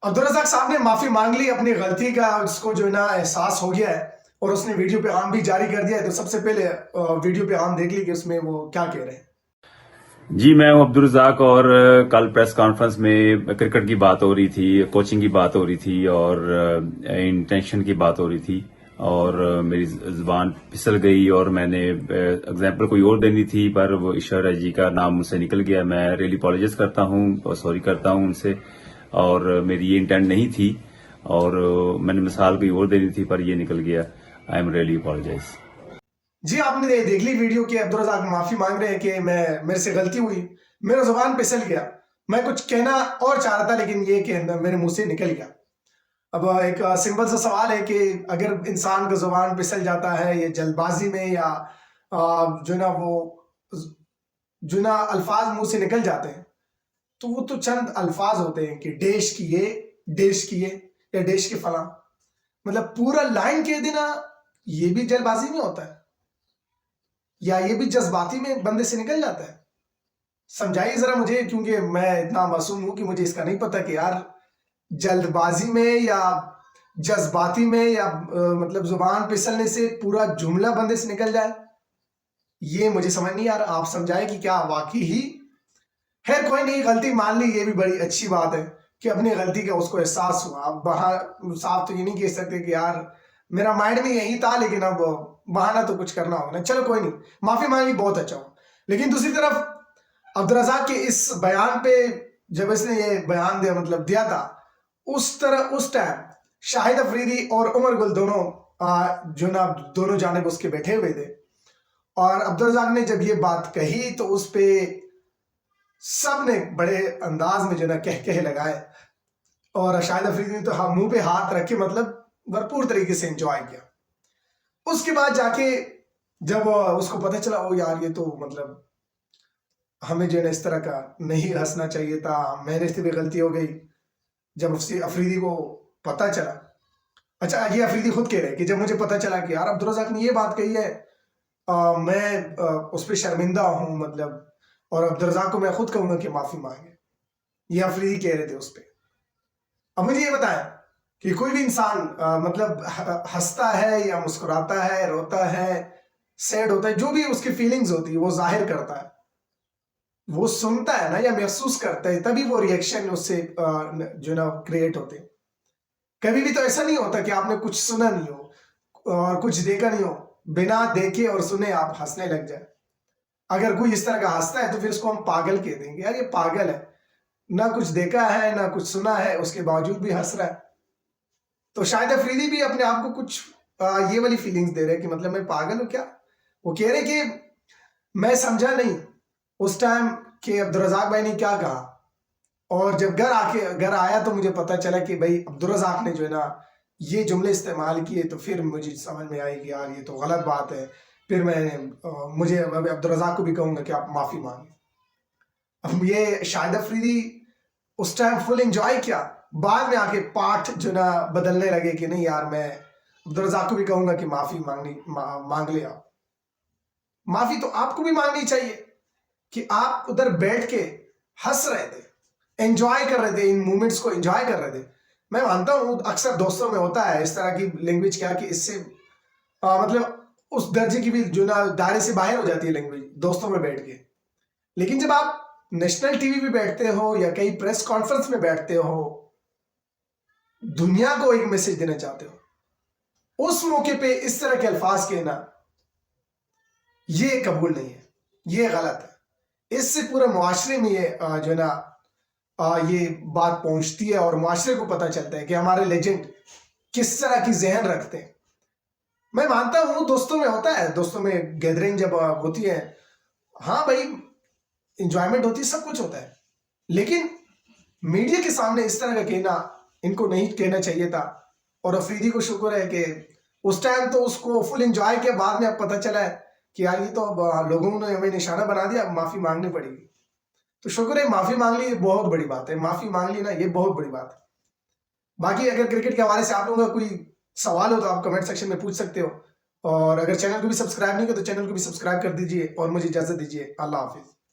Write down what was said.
अब्दुल रज़ाक साहब ने माफी मांग ली, अपनी गलती का उसको जो है ना एहसास हो गया है और उसने वीडियो पे आम भी जारी कर दिया है। तो सबसे पहले वीडियो पे आम देख ली कि उसमें वो क्या कह रहे हैं। जी, मैं हूं अब्दुल रज़ाक और कल प्रेस कॉन्फ्रेंस में क्रिकेट की बात हो रही थी, कोचिंग की बात हो रही थी और इंटेंशन की बात हो रही थी और मेरी जुबान फिसल गई और मैंने एग्जाम्पल कोई और देनी थी पर वो ईश्वर जी का नाम मुझसे निकल गया। मैं रियली अपॉलोजाइज करता हूं और सॉरी करता हूं उनसे और मेरी ये इंटेंट नहीं थी और मैंने मिसाल कोई और देनी थी पर ये निकल गया। I am really apologize. जी, आपने देख ली वीडियो कि अब्दुल रज़ाक माफी मांग रहे हैं कि मेरे से गलती हुई, मेरा जुबान फिसल गया, मैं कुछ कहना और चाह रहा था लेकिन ये कि मेरे मुंह से निकल गया। अब एक सिंपल सा सवाल है कि अगर इंसान का जुबान फिसल जाता है या जल्दबाजी में या जो ना वो जो ना अल्फाज मुंह से निकल जाते हैं, तो वो तो चंद अल्फाज होते हैं कि देश की ये, देश की ये या देश के फला, मतलब पूरा लाइन कह देना ये भी जल्दबाजी में होता है या ये भी जज्बाती में बंदे से निकल जाता है। समझाइए जरा मुझे, क्योंकि मैं इतना मासूम हूं कि मुझे इसका नहीं पता कि यार जल्दबाजी में या जज्बाती में या मतलब जुबान फिसलने से पूरा जुमला बंदे से निकल जाए, ये मुझे समझ नहीं आ रहा। आप समझाएं कि क्या वाकई ही। खैर कोई नहीं, गलती मान ली, ये भी बड़ी अच्छी बात है कि अपनी गलती का उसको एहसास हुआ। अब बाहर साफ तो ये नहीं कह सकते कि यार मेरा माइंड में यही था, लेकिन अब बहाना तो कुछ करना होगा ना। चलो कोई नहीं, माफी मांगी, बहुत अच्छा हुआ। लेकिन दूसरी तरफ अब्दुल रज़ाक के इस बयान पे, जब इसने ये बयान दिया मतलब दिया था, उस टाइम शाहिद अफरीदी और उमर गुल दोनों जो ना दोनों जानिब उसके बैठे हुए थे और अब्दुल रज़ाक ने जब ये बात कही तो उस पे सब ने बड़े अंदाज में जो ना कह लगाए और शाहिद अफरीदी ने तो मुंह पे हाथ रखे, मतलब भरपूर तरीके से एंजॉय किया। उसके बाद जाके जब उसको पता चला, ओ यार ये तो मतलब हमें जो है इस तरह का नहीं हंसना चाहिए था, मेरे से भी गलती हो गई। जब उससे अफरीदी को पता चला, अच्छा ये अफरीदी खुद कह रहे कि जब मुझे पता चला कि यार अब्दुल रज़ाक ने ये बात कही है, मैं उस पर शर्मिंदा हूं, मतलब और अब्दुल रज़ाक को मैं खुद कहूंगा कि माफी मांगे। ये अफरीदी कह रहे थे उस पर। अब मुझे ये बताएं कि कोई भी इंसान मतलब हंसता है या मुस्कुराता है, रोता है, सैड होता है, जो भी उसकी फीलिंग्स होती है वो जाहिर करता है, वो सुनता है ना या महसूस करता है, तभी वो रिएक्शन उससे जो ना क्रिएट होते हैं। कभी भी तो ऐसा नहीं होता कि आपने कुछ सुना नहीं हो और कुछ देखा नहीं हो, बिना देखे और सुने आप हंसने लग जाए। अगर कोई इस तरह का हंसता है तो फिर उसको हम पागल कह देंगे, यार ये पागल है, ना कुछ देखा है ना कुछ सुना है, उसके बावजूद भी हंस रहा है। तो शायद अफरीदी भी अपने आप को कुछ ये वाली फीलिंग्स दे रहे हैं कि मतलब मैं पागल हूं क्या। वो कह रहे कि मैं समझा नहीं उस टाइम कि अब्दुल रज़ाक भाई ने क्या कहा, और जब घर आया तो मुझे पता चला कि भाई अब्दुल रज़ाक ने जो है ना ये जुमले इस्तेमाल किए, तो फिर मुझे समझ में आई कि यार ये तो गलत बात है। फिर मैंने मुझे अब्दुल रज़ाक को भी कहूंगा कि आप माफी मांगे। अब ये शाहिद अफरीदी उस टाइम फुल एंजॉय किया, बाद में आके पाठ जो ना बदलने लगे कि नहीं यार मैं अब्दुल रज़ाक को भी कहूंगा कि माफी मांग ले आप। माफी तो आपको भी मांगनी चाहिए कि आप उधर बैठ के हंस रहे थे, एंजॉय कर रहे थे, इन मोमेंट्स को एंजॉय कर रहे थे। मैं मानता हूं अक्सर दोस्तों में होता है इस तरह की लैंग्वेज, क्या कि इससे मतलब उस दर्जे की भी जो ना दायरे से बाहर हो जाती है लैंग्वेज दोस्तों में बैठ के। लेकिन जब आप नेशनल टीवी पे बैठते हो या कहीं प्रेस कॉन्फ्रेंस में बैठते हो, दुनिया को एक मैसेज देना चाहते हो, उस मौके पे इस तरह के अल्फाज कहना ये कबूल नहीं है, ये गलत है। इससे पूरे मुआशरे में ये जो ना ये बात पहुंचती है और मुआशरे को पता चलता है कि हमारे लेजेंड किस तरह की जहन रखते हैं। मैं मानता हूं दोस्तों में होता है, दोस्तों में गैदरिंग जब होती है, हाँ भाई इंजॉयमेंट होती है, सब कुछ होता है, लेकिन मीडिया के सामने इस तरह का कहना इनको नहीं कहना चाहिए था। और अफरीदी को शुक्र है कि उस टाइम तो उसको फुल एंजॉय के बाद में अब पता चला है कि यार ये तो अब लोगों ने हमें निशाना बना दिया, अब माफी मांगनी पड़ेगी। तो शुक्र है माफी मांग ली, ये बहुत बड़ी बात है, माफी मांग ली ना, ये बहुत बड़ी बात है। बाकी अगर क्रिकेट के हवाले से आप लोगों का कोई सवाल हो तो आप कमेंट सेक्शन में पूछ सकते हो, और अगर चैनल को भी सब्सक्राइब नहीं किया तो चैनल को भी सब्सक्राइब कर दीजिए और मुझे इजाजत दीजिए। अल्लाह हाफिज।